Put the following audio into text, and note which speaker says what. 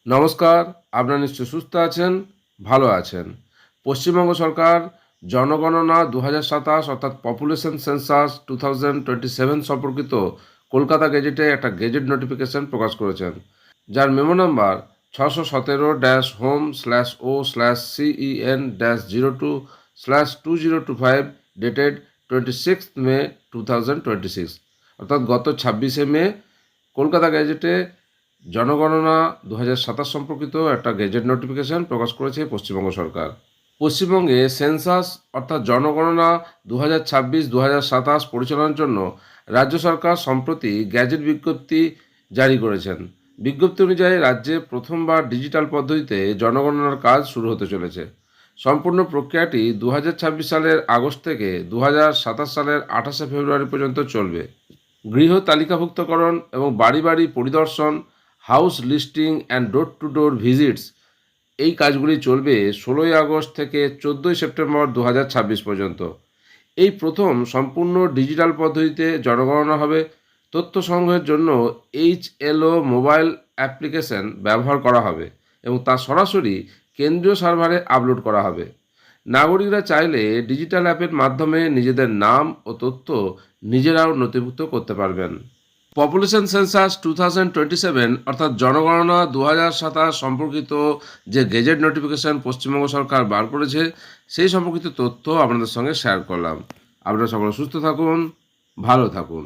Speaker 1: নমস্কার, আপনারা নিশ্চয়ই সুস্থ আছেন, ভালো আছেন। পশ্চিমবঙ্গ সরকার জনগণনা ২০২৭ অর্থাৎ পপুলেশন সেন্সাস 2027 সম্পর্কিত কলকাতা গেজেটে একটা গেজেট নোটিফিকেশন প্রকাশ করেছেন, যার মেমো নাম্বার 617-home/o/cen-02/2025 ডেটেড 26 মে 2026, অর্থাৎ গত 26 মে কলকাতা গেজেটে জনগণনা ২০২৭ সম্পর্কিত একটা গেজেট নোটিফিকেশন প্রকাশ করেছে পশ্চিমবঙ্গ সরকার। পশ্চিমবঙ্গে সেন্সাস অর্থাৎ জনগণনা ২০২৬-২০২৭ পরিচালনার জন্য রাজ্য সরকার সম্প্রতি গেজেট বিজ্ঞপ্তি জারি করেছেন। বিজ্ঞপ্তি অনুযায়ী রাজ্যে প্রথমবার ডিজিটাল পদ্ধতিতে জনগণনার কাজ শুরু হতে চলেছে। সম্পূর্ণ প্রক্রিয়াটি ২০২৬ সালের আগস্ট থেকে ২০২৭ সালের ২৮ ফেব্রুয়ারি পর্যন্ত চলবে। গৃহ তালিকাভুক্তকরণ এবং বাড়ি বাড়ি পরিদর্শন, house listing and door to door visits, এই কাজগুলি চলবে ১৬ই আগস্ট থেকে ১৪ই সেপ্টেম্বর ২০২৬ পর্যন্ত। এই প্রথম সম্পূর্ণ ডিজিটাল পদ্ধতিতে জনগণনা হবে। তথ্য সংগ্রহের জন্য HLO মোবাইল অ্যাপ্লিকেশন ব্যবহার করা হবে এবং তা সরাসরি কেন্দ্রীয় সার্ভারে আপলোড করা হবে। নাগরিকরা চাইলে ডিজিটাল অ্যাপের মাধ্যমে নিজেদের নাম ও তথ্য নিজেরাও নথিভুক্ত করতে পারবেন। পপুলেশন সেন্সাস 2027 অর্থাৎ জনগণনা ২০২৭ সম্পর্কিত যে গেজেট নোটিফিকেশন পশ্চিমবঙ্গ সরকার বার করেছে, সেই সম্পর্কিত তথ্য আপনাদের সঙ্গে শেয়ার করলাম। আপনারা সকলে সুস্থ থাকুন, ভালো থাকুন।